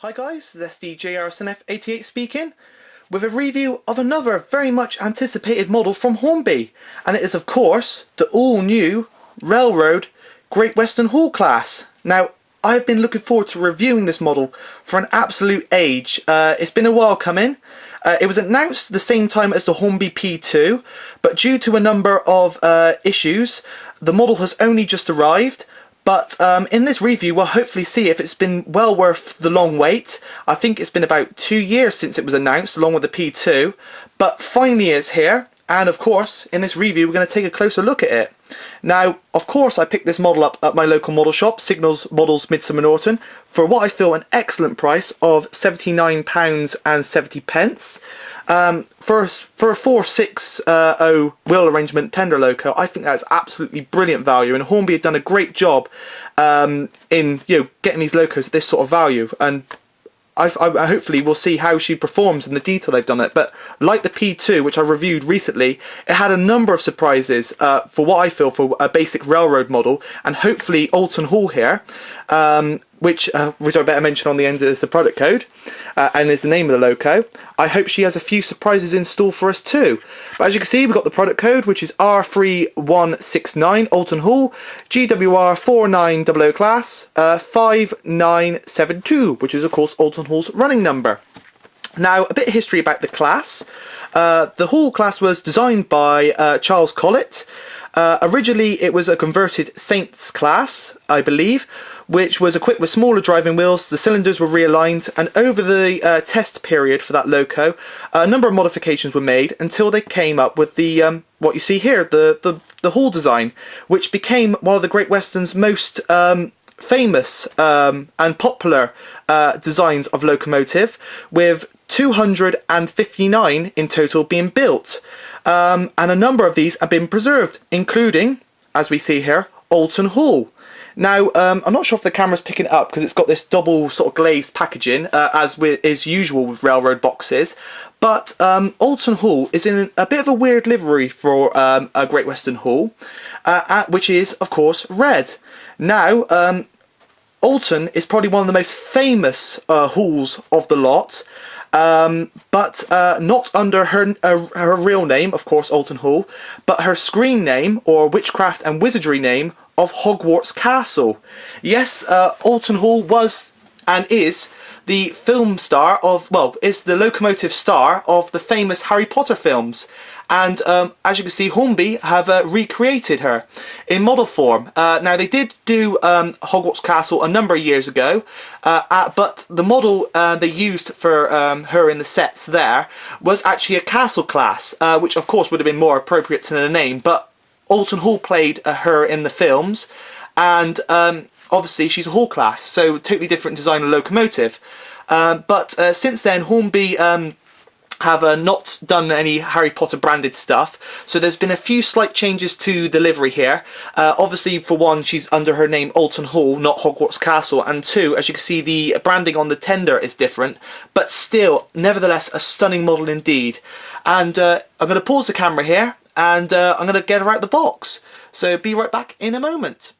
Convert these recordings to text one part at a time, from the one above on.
Hi guys, this is SDJRSNF88 speaking, with a review of another very much anticipated model from Hornby, and it is of course the all new Railroad Great Western Hall class. Now I've been looking forward to reviewing this model for an absolute age. It's been a while coming. It was announced the same time as the Hornby P2, but due to a number of issues, the model has only just arrived. But in this review we'll hopefully see if it's been well worth the long wait. I think it's been about 2 years since it was announced along with the P2, but finally it's here, and of course in this review we're going to take a closer look at it. Now of course I picked this model up at my local model shop, Signals Models Midsummer Norton, for what I feel an excellent price of £79.70. For a 460 wheel arrangement tender loco, I think that's absolutely brilliant value, and Hornby have done a great job in getting these locos at this sort of value, and I hopefully we'll see how she performs in the detail they've done it. But like the P2, which I reviewed recently, it had a number of surprises for what I feel for a basic railroad model, and hopefully Olton Hall here, which I better mention on the end is the product code and is the name of the loco. I hope she has a few surprises in store for us too. But as you can see, we've got the product code, which is R3169 Olton Hall GWR 4900 class 5972, which is of course Olton Hall's running number. Now a bit of history about the class. The Hall class was designed by Charles Collett. Originally it was a converted Saints class, I believe, which was equipped with smaller driving wheels. The cylinders were realigned, and over the test period for that loco, a number of modifications were made until they came up with the what you see here, the Hall design, which became one of the Great Western's most famous and popular designs of locomotive, with 259 in total being built. And a number of these have been preserved, including, as we see here, Olton Hall. Now, I'm not sure if the camera's picking it up because it's got this double sort of glazed packaging, as is usual with railroad boxes. But Olton Hall is in a bit of a weird livery for a Great Western Hall, which is, of course, red. Now, Olton is probably one of the most famous halls of the lot. But not under her real name, of course, Olton Hall, but her screen name, or witchcraft and wizardry name, of Hogwarts Castle. Yes, Olton Hall was and is the film star of, well, is the locomotive star of the famous Harry Potter films. And as you can see, Hornby have recreated her in model form. Now they did do Hogwarts Castle a number of years ago, but the model they used for her in the sets there was actually a castle class, which of course would have been more appropriate to the name, but Olton Hall played her in the films, and obviously she's a Hall class, so totally different design of locomotive. But since then, Hornby have not done any Harry Potter branded stuff, so there's been a few slight changes to the livery here. Obviously, for one, she's under her name Olton Hall, not Hogwarts Castle, and two, as you can see, the branding on the tender is different, but still, nevertheless, a stunning model indeed. And I'm going to pause the camera here, and I'm going to get her out the box, so be right back in a moment.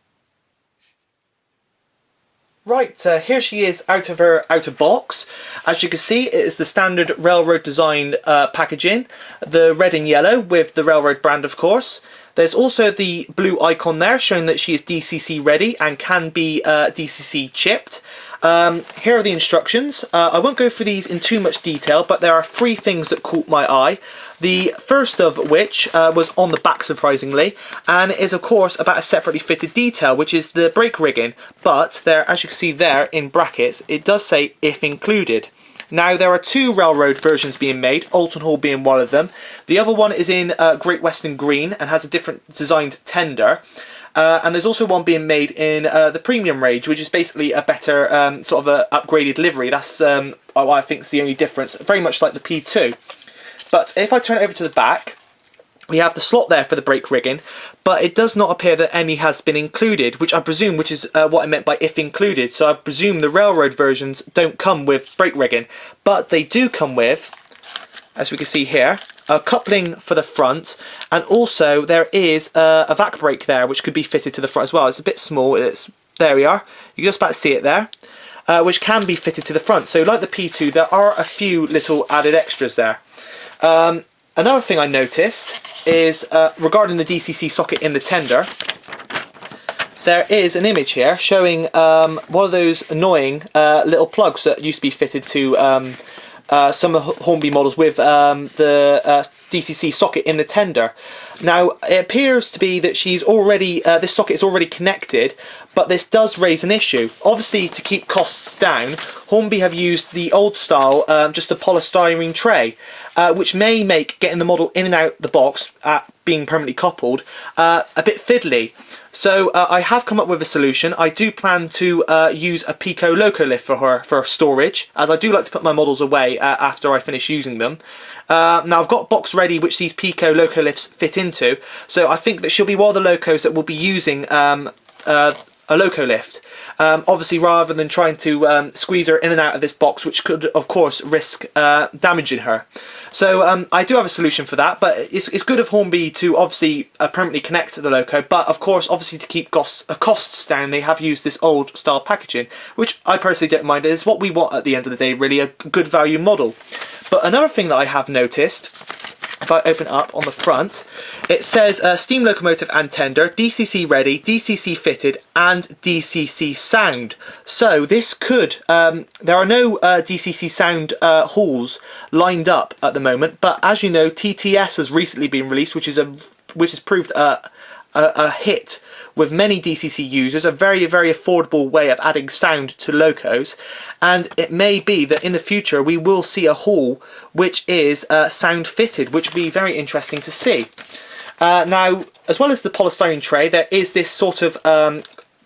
Right, here she is out of her outer box. As you can see, it is the standard railroad design packaging, the red and yellow with the railroad brand, of course. There's also the blue icon there showing that she is DCC ready and can be DCC chipped. Here are the instructions. I won't go through these in too much detail, but there are 3 things that caught my eye. The first of which was on the back, surprisingly, and is of course about a separately fitted detail, which is the brake rigging. But there, as you can see there in brackets, it does say if included. Now there are 2 railroad versions being made, Olton Hall being one of them. The other one is in Great Western Green and has a different designed tender. And there's also one being made in the premium range, which is basically a better sort of a upgraded livery. That's what I think is the only difference, very much like the P2. But if I turn it over to the back, we have the slot there for the brake rigging, but it does not appear that any has been included, which I presume, which is what I meant by if included. So I presume the railroad versions don't come with brake rigging, but they do come with, as we can see here, a coupling for the front, and also there is a vac brake there which could be fitted to the front as well. It's a bit small, there we are, you can just about see it there. which can be fitted to the front. So like the P2, there are a few little added extras there. Another thing I noticed is regarding the DCC socket in the tender, there is an image here showing one of those annoying little plugs that used to be fitted to some of Hornby models with the DCC socket in the tender. Now it appears to be that she's already this socket is already connected, but this does raise an issue. Obviously, to keep costs down, Hornby have used the old style, just a polystyrene tray, which may make getting the model in and out the box, being permanently coupled, a bit fiddly. So I have come up with a solution. I do plan to use a Pico Loco lift for her for storage, as I do like to put my models away after I finish using them. Now I've got a box ready which these Pico Loco lifts fit into, so I think that she'll be one of the locos that will be using a Loco lift. Obviously, rather than trying to squeeze her in and out of this box, which could of course risk damaging her. So I do have a solution for that, but it's good of Hornby to obviously permanently connect to the Loco, but of course obviously to keep costs down, they have used this old style packaging, which I personally don't mind. It's what we want at the end of the day, really, a good value model. But another thing that I have noticed, if I open up on the front, it says steam locomotive and tender, DCC ready, DCC fitted, and DCC sound. So this could, there are no DCC sound halls lined up at the moment, but as you know, TTS has recently been released, which has proved a hit with many DCC users, a very, very affordable way of adding sound to locos, and it may be that in the future we will see a hall which is sound fitted, which would be very interesting to see. Now, as well as the polystyrene tray, there is this sort of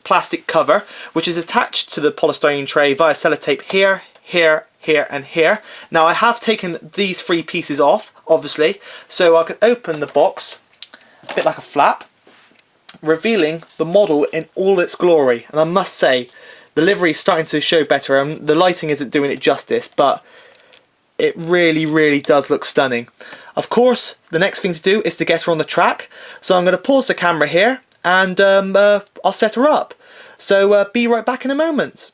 plastic cover which is attached to the polystyrene tray via sellotape here, here, here and here. Now I have taken these three pieces off, obviously, so I can open the box a bit like a flap, revealing the model in all its glory. And I must say, the livery is starting to show better, and the lighting isn't doing it justice, but it really, really does look stunning. Of course, the next thing to do is to get her on the track, so I'm going to pause the camera here and I'll set her up. So be right back in a moment.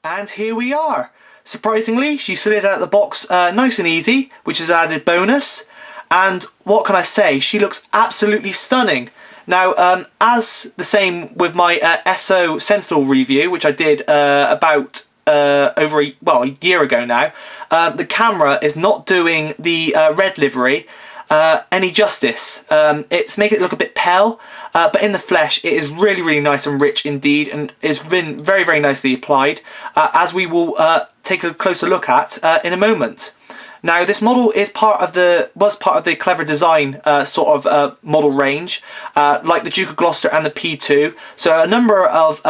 And here we are. Surprisingly, she slid out of the box nice and easy, which is an added bonus. And what can I say? She looks absolutely stunning. Now, as the same with my SO Sentinel review, which I did about over a year ago now, the camera is not doing the red livery any justice. It's making it look a bit pale, but in the flesh it is really, really nice and rich indeed, and has been very, very nicely applied, as we will take a closer look at in a moment. Now, this model is was part of the Clever Design sort of model range, like the Duke of Gloucester and the P2. So a number of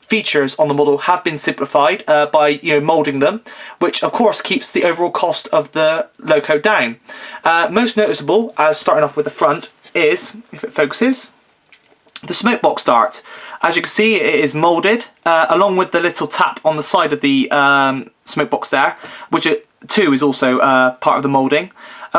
features on the model have been simplified by moulding them, which of course keeps the overall cost of the loco down. Most noticeable, as starting off with the front, is, if it focuses, the smokebox dart. As you can see, it is moulded along with the little tap on the side of the smokebox there, which too is also part of the moulding,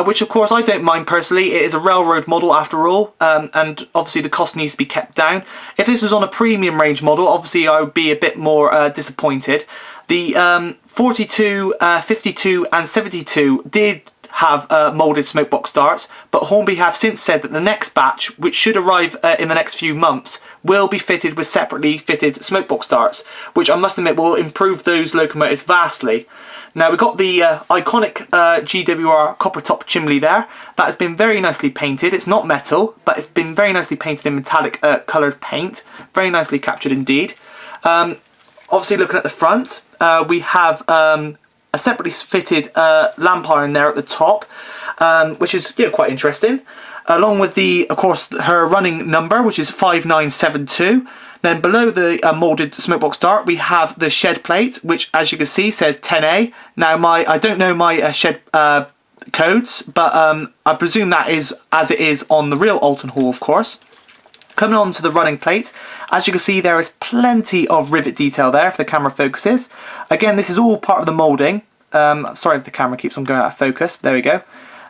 which of course I don't mind personally. It is a railroad model after all, and obviously the cost needs to be kept down. If this was on a premium range model, obviously I would be a bit more disappointed. The 42, 52 and 72 did have moulded smokebox darts, but Hornby have since said that the next batch, which should arrive in the next few months, will be fitted with separately fitted smokebox darts, which I must admit will improve those locomotives vastly. Now, we've got the iconic GWR copper top chimney there. That has been very nicely painted. It's not metal, but it's been very nicely painted in metallic coloured paint. Very nicely captured indeed. Obviously, looking at the front, we have a separately fitted lamp iron there at the top, which is quite interesting. Along with of course, her running number, which is 5972. Then below the moulded smokebox dart, we have the shed plate, which, as you can see, says 10A. Now, I don't know my shed codes, but I presume that is as it is on the real Olton Hall, of course. Coming on to the running plate, as you can see, there is plenty of rivet detail there if the camera focuses. Again, this is all part of the moulding. Sorry if the camera keeps on going out of focus. There we go.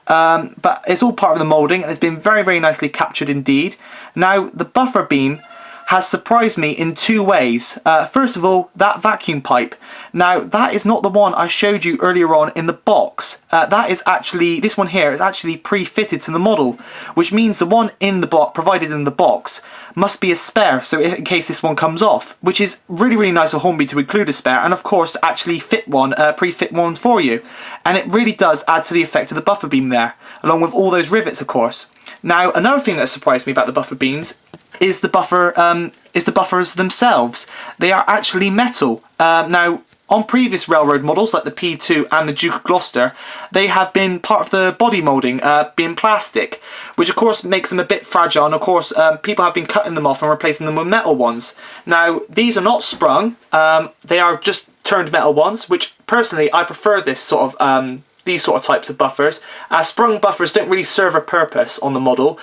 But it's all part of the moulding, and it's been very, very nicely captured indeed. Now, the buffer beam has surprised me in two ways. First of all, that vacuum pipe. Now, that is not the one I showed you earlier on in the box. That is actually, this one here is actually pre-fitted to the model, which means the one in the box, provided in the box, must be a spare, so in case this one comes off, which is really, really nice of Hornby to include a spare, and of course to actually fit one, pre-fit one for you. And it really does add to the effect of the buffer beam there, along with all those rivets, of course. Now, another thing that surprised me about the buffer beams is the buffers themselves. They are actually metal. Now, on previous railroad models like the P2 and the Duke of Gloucester, they have been part of the body moulding being plastic, which of course makes them a bit fragile, and of course people have been cutting them off and replacing them with metal ones. Now, these are not sprung, they are just turned metal ones, which personally I prefer this sort of these sort of types of buffers, as sprung buffers don't really serve a purpose on the model.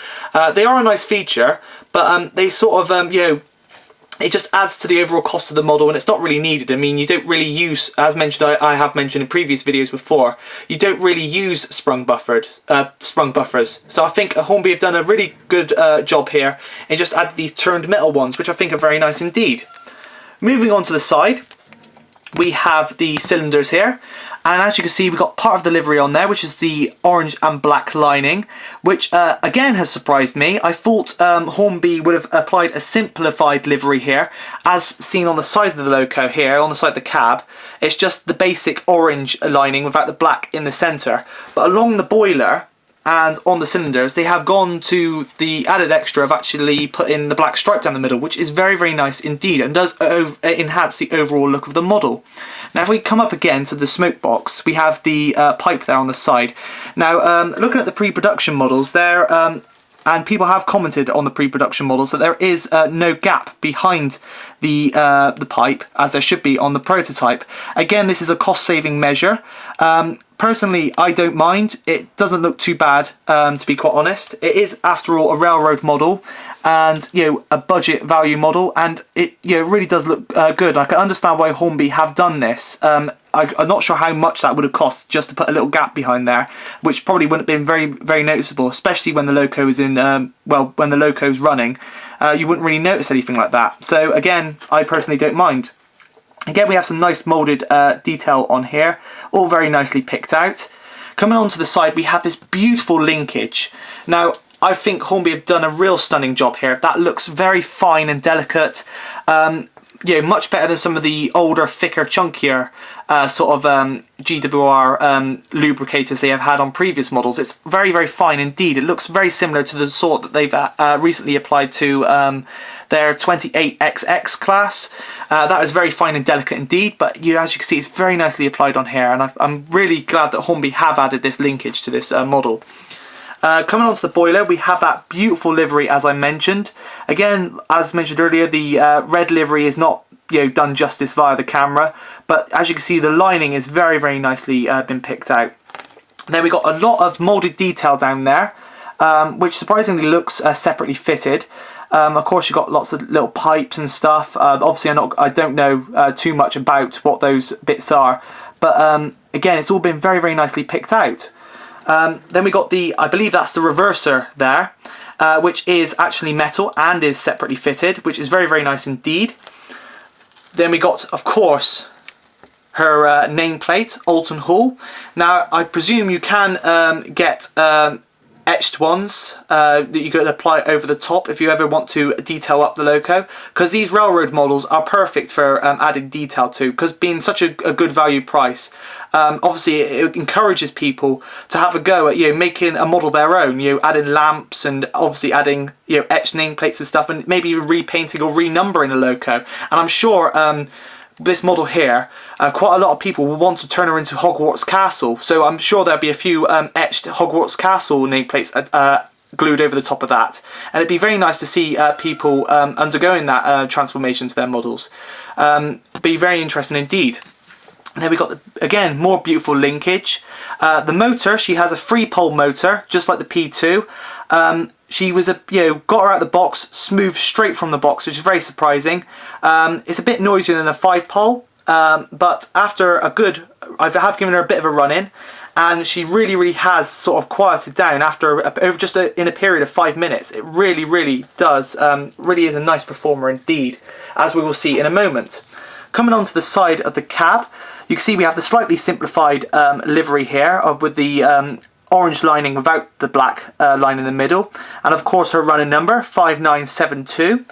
They are a nice feature, but they sort of, you know, it just adds to the overall cost of the model, and it's not really needed. I mean, you don't really use, as mentioned, I have mentioned in previous videos before, you don't really use sprung buffers. So I think Hornby have done a really good job here and just added these turned metal ones, which I think are very nice indeed. Moving on to the side, we have the cylinders here, and as you can see, we've got part of the livery on there, which is the orange and black lining, which again has surprised me. I thought Hornby would have applied a simplified livery here, as seen on the side of the loco here, on the side of the cab. It's just the basic orange lining without the black in the centre, but along the boiler and on the cylinders they have gone to the added extra of actually putting the black stripe down the middle, which is very, very nice indeed, and does enhance the overall look of the model. Now, if we come up again to the smoke box, we have the pipe there on the side. Now, looking at the pre-production models there, and people have commented on the pre-production models that there is no gap behind the pipe, as there should be on the prototype. Again, this is a cost-saving measure. Personally, I don't mind. It doesn't look too bad, to be quite honest. It is, after all, a railroad model, and a budget value model, and it really does look good. I can understand why Hornby have done this. I'm not sure how much that would have cost just to put a little gap behind there, which probably wouldn't have been very, very noticeable, especially when the loco is in, well, when the loco's running. You wouldn't really notice anything like that. So again, I personally don't mind. Again, we have some nice moulded detail on here, all very nicely picked out. Coming on to the side, we have this beautiful linkage. Now, I think Hornby have done a real stunning job here. That looks very fine and delicate. Much better than some of the older, thicker, chunkier sort of GWR lubricators they have had on previous models. It's very, very fine indeed. It looks very similar to the sort that they've recently applied to their 28XX class. That is very fine and delicate indeed, but as you can see, it's very nicely applied on here, and I'm really glad that Hornby have added this linkage to this model. Coming on to the boiler, we have that beautiful livery, as I mentioned. Again, as mentioned earlier, the red livery is not done justice via the camera, but as you can see, the lining is very, very nicely been picked out. Then we got a lot of moulded detail down there, which surprisingly looks separately fitted. Of course, you've got lots of little pipes and stuff. Obviously, I don't know too much about what those bits are, but again, it's all been very, very nicely picked out. Then we got I believe that's the reverser there, which is actually metal and is separately fitted, which is very, very nice indeed. Then we got, of course, her nameplate, Olton Hall. Now, I presume you can get etched ones that you could apply over the top if you ever want to detail up the loco, because these railroad models are perfect for adding detail to, because being such a good value price, obviously it encourages people to have a go at making a model their own, adding lamps and obviously adding etched nameplates and stuff, and maybe even repainting or renumbering a loco. And I'm sure this model here, quite a lot of people will want to turn her into Hogwarts Castle, so I'm sure there'll be a few etched Hogwarts Castle nameplates glued over the top of that, and it'd be very nice to see people undergoing that transformation to their models. Be very interesting indeed. And then we got, again, more beautiful linkage. The motor, she has a 3-pole motor, just like the P2. She was got her out of the box, smooth straight from the box, which is very surprising. It's a bit noisier than a 5-pole, but after I have given her a bit of a run in, and she really has sort of quieted down after in a period of 5 minutes. It really does, really is a nice performer indeed, as we will see in a moment. Coming onto the side of the cab, you can see we have the slightly simplified livery here with the orange lining without the black line in the middle, and of course her running number 5972.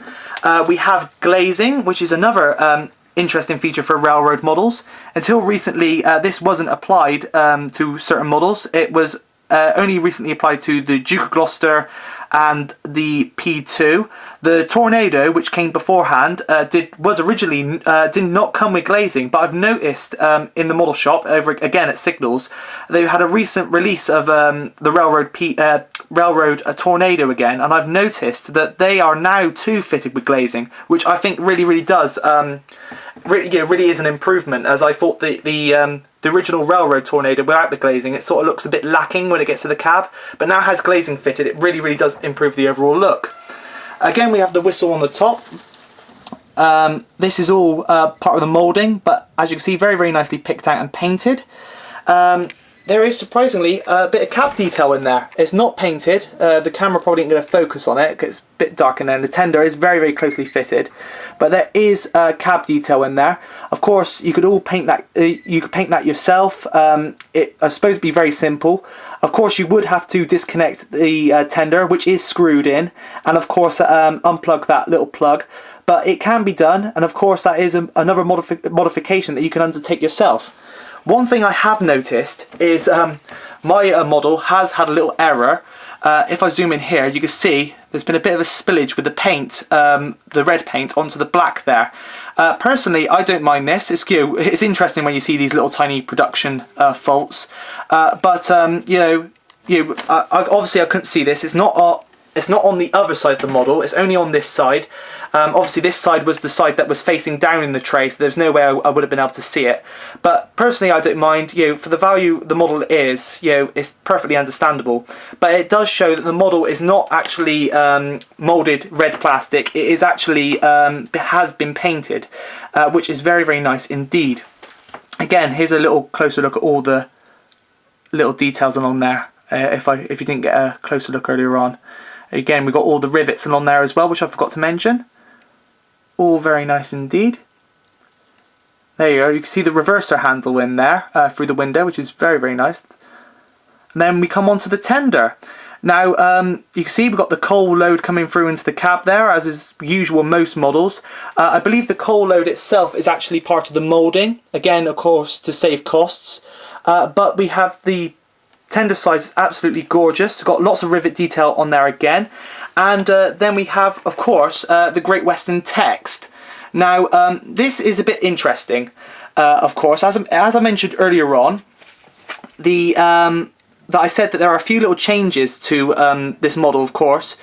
We have glazing, which is another interesting feature for railroad models. Until recently, this wasn't applied to certain models. It was only recently applied to the Duke of Gloucester and the P2. The Tornado, which came beforehand, did not come with glazing, but I've noticed in the model shop over again at Signals, they had a recent release of the Railroad Tornado again, and I've noticed that they are now too fitted with glazing, which I think really does really is an improvement, as I thought the original Railroad Tornado without the glazing, it sort of looks a bit lacking when it gets to the cab, but now it has glazing fitted, it really does improve the overall look. Again, we have the whistle on the top. This is all part of the moulding, but as you can see, very nicely picked out and painted. There is surprisingly a bit of cab detail in there. It's not painted. The camera probably ain't going to focus on it because it's a bit dark in there. And the tender is very closely fitted, but there is cab detail in there. Of course, you could all paint that. You could paint that yourself. It's supposed to be very simple. Of course, you would have to disconnect the tender, which is screwed in, and of course unplug that little plug. But it can be done, and of course that is another modification that you can undertake yourself. One thing I have noticed is my model has had a little error. If I zoom in here, you can see there's been a bit of a spillage with the paint, the red paint, onto the black there. Personally, I don't mind this. It's interesting when you see these little tiny production faults. But obviously I couldn't see this. It's not on the other side of the model. It's only on this side. Obviously this side was the side that was facing down in the tray, so there's no way I would have been able to see it. But personally, I don't mind. For the value the model is, it's perfectly understandable. But it does show that the model is not actually moulded red plastic. It is actually has been painted, which is very nice indeed. Again, here's a little closer look at all the little details along there. If you didn't get a closer look earlier on. Again, we've got all the rivets along there as well, which I forgot to mention. All very nice indeed. There you go. You can see the reverser handle in there through the window, which is very nice. And then we come on to the tender. Now, you can see we've got the coal load coming through into the cab there, as is usual most models. I believe the coal load itself is actually part of the moulding. Again, of course, to save costs. But we have the tender size is absolutely gorgeous. It's got lots of rivet detail on there again. And then we have, of course, the Great Western text. Now, this is a bit interesting, of course. As I mentioned earlier on, that I said that there are a few little changes to this model, of course.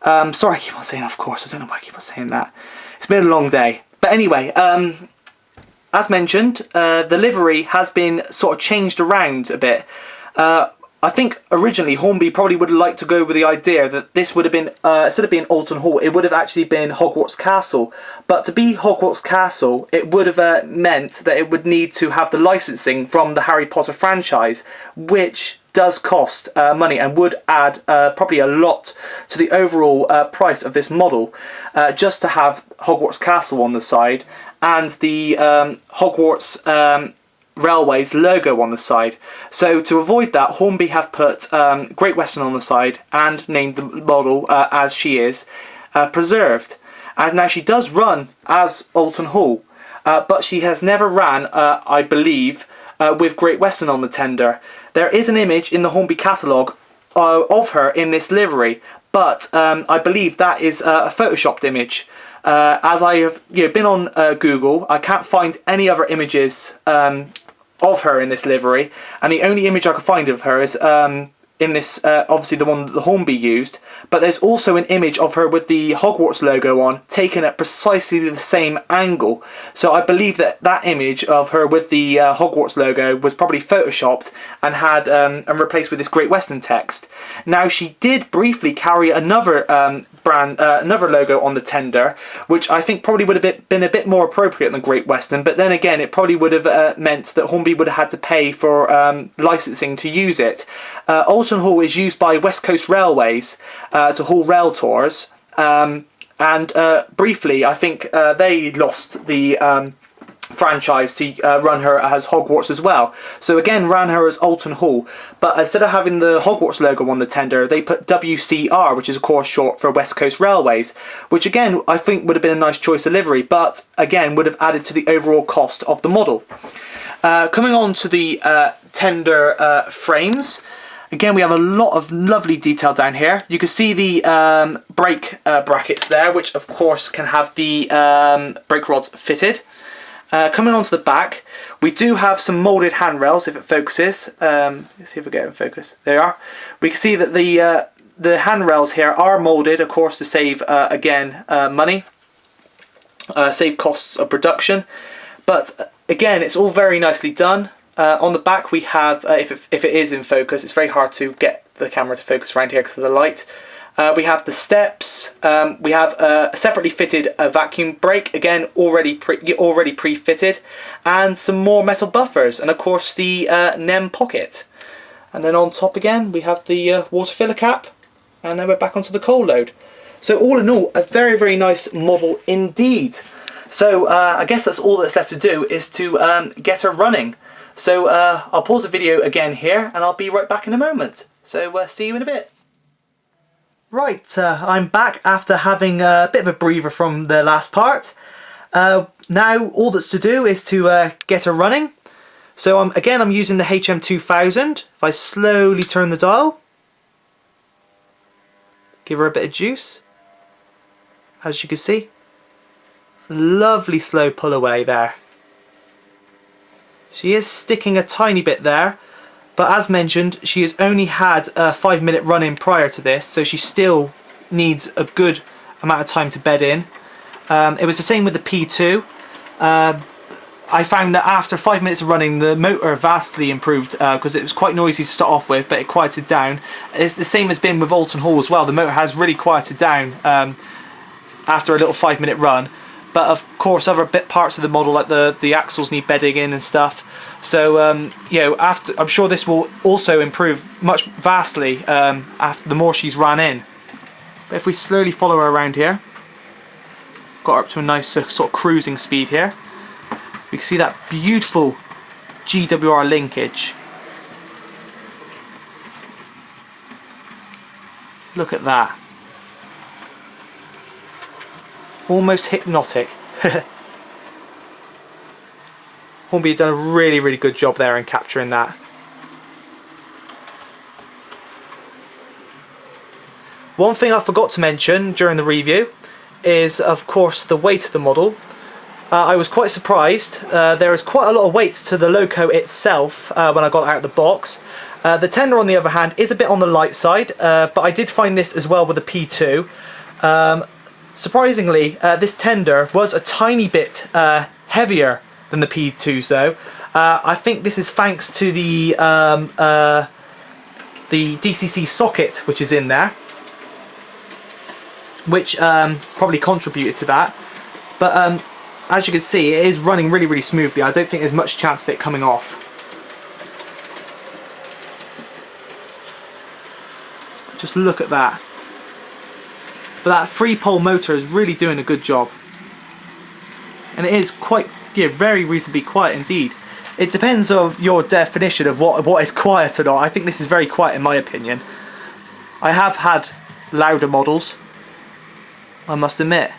Sorry, I keep on saying of course. I don't know why I keep on saying that. It's been a long day. But anyway, as mentioned, the livery has been sort of changed around a bit. I think originally Hornby probably would have liked to go with the idea that this would have been, instead of being Olton Hall, it would have actually been Hogwarts Castle. But to be Hogwarts Castle, it would have meant that it would need to have the licensing from the Harry Potter franchise, which does cost money and would add probably a lot to the overall price of this model, just to have Hogwarts Castle on the side and the Hogwarts Railways logo on the side. So to avoid that, Hornby have put Great Western on the side and named the model as she is, preserved. And now she does run as Olton Hall, but she has never ran, I believe, with Great Western on the tender. There is an image in the Hornby catalogue of her in this livery, but I believe that is a photoshopped image. As I have been on Google, I can't find any other images of her in this livery, and the only image I could find of her is in this, obviously the one that the Hornby used, but there's also an image of her with the Hogwarts logo on, taken at precisely the same angle. So I believe that that image of her with the Hogwarts logo was probably photoshopped and had and replaced with this Great Western text. Now, she did briefly carry another brand, another logo on the tender, which I think probably would have been a bit more appropriate than Great Western. But then again, it probably would have meant that Hornby would have had to pay for licensing to use it. Olton Hall is used by West Coast Railways to haul rail tours, and briefly, I think they lost the franchise to run her as Hogwarts as well. So again, ran her as Olton Hall, but instead of having the Hogwarts logo on the tender, they put WCR, which is of course short for West Coast Railways, which again I think would have been a nice choice of livery, but again would have added to the overall cost of the model. Coming on to the tender frames. Again, we have a lot of lovely detail down here. You can see the brake brackets there, which of course can have the brake rods fitted. Coming on to the back, we do have some moulded handrails if it focuses. Let's see if we get it in focus. There you are. We can see that the handrails here are moulded, of course, to save, again, money. Save costs of production. But again, it's all very nicely done. On the back we have, if it is in focus, it's very hard to get the camera to focus around here because of the light. We have the steps. We have a separately fitted vacuum brake, again already pre-fitted, and some more metal buffers, and of course the NEM pocket. And then on top again we have the water filler cap, and then we're back onto the coal load. So all in all, a very, very nice model indeed. So I guess that's all that's left to do, is to get her running. So I'll pause the video again here, and I'll be right back in a moment. So see you in a bit. Right, I'm back after having a bit of a breather from the last part. Now all that's to do is to get her running. So again, I'm using the HM2000. If I slowly turn the dial, give her a bit of juice. As you can see, lovely slow pull away there. She is sticking a tiny bit there, but as mentioned, she has only had a 5-minute run-in prior to this, so she still needs a good amount of time to bed in. It was the same with the P2. I found that after 5 minutes of running, the motor vastly improved, because it was quite noisy to start off with, but it quieted down. It's the same as been with Olton Hall as well. The motor has really quieted down after a little 5-minute run. But of course, other parts of the model, like the axles, need bedding in and stuff. So you know, I'm sure this will also improve vastly after the more she's ran in. But if we slowly follow her around here, got her up to a nice sort of cruising speed here. We can see that beautiful GWR linkage. Look at that. Almost hypnotic. Hornby had done a really, really good job there in capturing that. One thing I forgot to mention during the review is, of course, the weight of the model. I was quite surprised. There is quite a lot of weight to the loco itself when I got it out of the box. The tender, on the other hand, is a bit on the light side, but I did find this as well with the P2. Surprisingly, this tender was a tiny bit heavier than the P2s though. I think this is thanks to the DCC socket which is in there, which probably contributed to that. But as you can see, it is running really, really smoothly. I don't think there's much chance of it coming off. Just look at that. But that 3-pole motor is really doing a good job. And it is quite, yeah, very reasonably quiet indeed. It depends on your definition of what is quiet or not. I think this is very quiet in my opinion. I have had louder models, I must admit.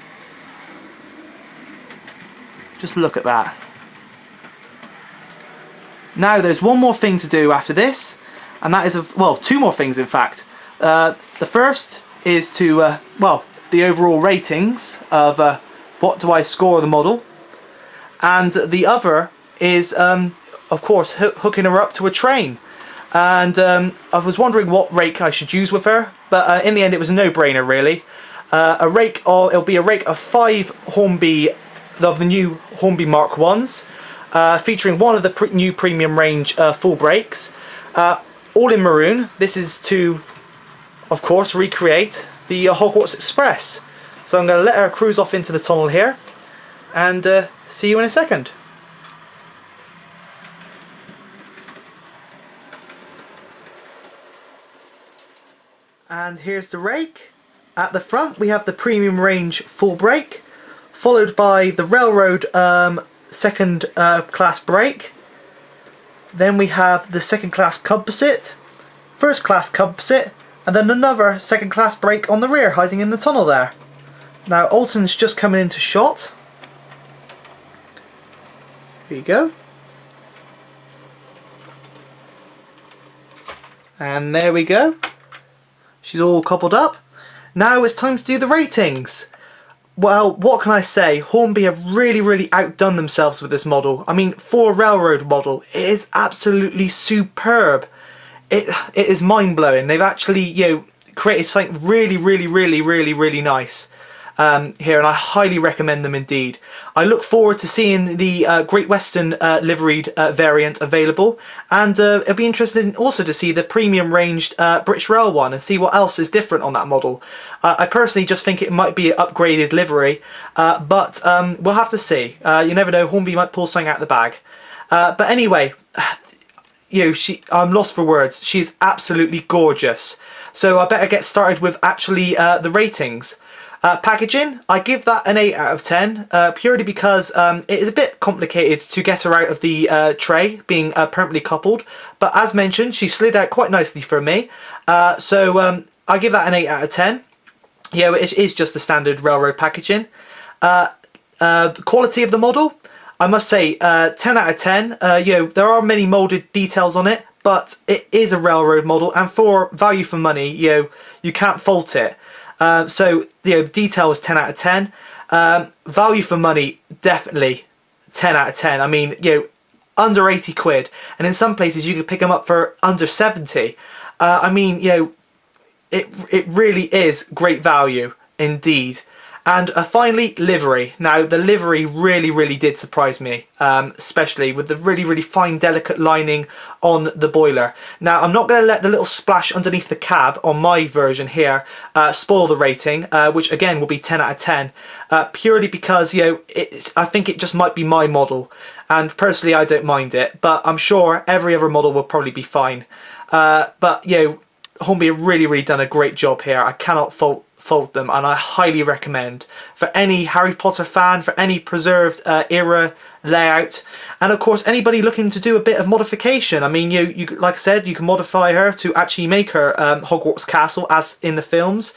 Just look at that. Now there's one more thing to do after this, and that is, well, two more things in fact. The first is to, well, the overall ratings of what do I score the model, and the other is, of course, hooking her up to a train. And I was wondering what rake I should use with her, but in the end it was a no-brainer really. It'll be a rake of 5 Hornby, of the new Hornby Mark 1s, featuring one of the new premium range full brakes, all in maroon. This is to, of course, recreate the Hogwarts Express. So I'm going to let her cruise off into the tunnel here, and see you in a second. And here's the rake. At the front we have the premium range full brake, followed by the railroad second class brake. Then we have the second class composite, first class composite, and then another second class brake on the rear hiding in the tunnel there. Now Olton's just coming into shot. Here you go. And there we go. She's all coupled up. Now it's time to do the ratings. Well, what can I say? Hornby have really outdone themselves with this model. I mean, for a railroad model, it is absolutely superb. It is mind-blowing. They've actually, you know, created something really nice here, and I highly recommend them indeed. I look forward to seeing the Great Western liveried variant available, and it'll be interesting also to see the premium ranged British Rail one and see what else is different on that model. I personally just think it might be an upgraded livery, but we'll have to see. You never know, Hornby might pull something out of the bag. But anyway, you know, I'm lost for words. She's absolutely gorgeous. So I better get started with actually the ratings. Packaging, I give that an 8 out of 10, purely because it is a bit complicated to get her out of the tray, being permanently coupled, but as mentioned, she slid out quite nicely for me, so I give that an 8 out of 10. Yeah, it is just the standard railroad packaging. The quality of the model, I must say 10 out of 10. You know, there are many moulded details on it, but it is a railroad model, and for value for money, you know, you can't fault it. So, you know, detail was 10 out of 10. Value for money, definitely 10 out of 10. I mean, you know, under 80 quid. And in some places you could pick them up for under 70. I mean, you know, it really is great value indeed. And finally, livery. Now, the livery really did surprise me, especially with the really fine, delicate lining on the boiler. Now, I'm not going to let the little splash underneath the cab on my version here spoil the rating, which again will be 10 out of 10, purely because, you know, I think it just might be my model, and personally I don't mind it, but I'm sure every other model will probably be fine. But, you know, Hornby have really done a great job here. I cannot fault them, and I highly recommend for any Harry Potter fan, for any preserved era layout, and of course anybody looking to do a bit of modification. I mean, you like I said, you can modify her to actually make her Hogwarts Castle as in the films.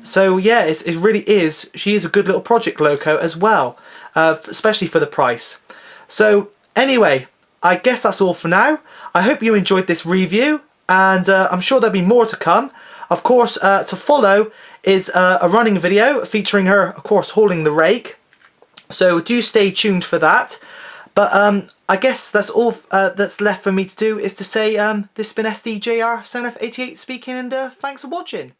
So yeah, it really is. She is a good little project loco as well, especially for the price. So anyway, I guess that's all for now. I hope you enjoyed this review, and I'm sure there'll be more to come. Of course, to follow is a running video featuring her, of course, hauling the rake. So do stay tuned for that. But I guess that's all that's left for me to do, is to say this has been SDJR7F88 speaking, and thanks for watching.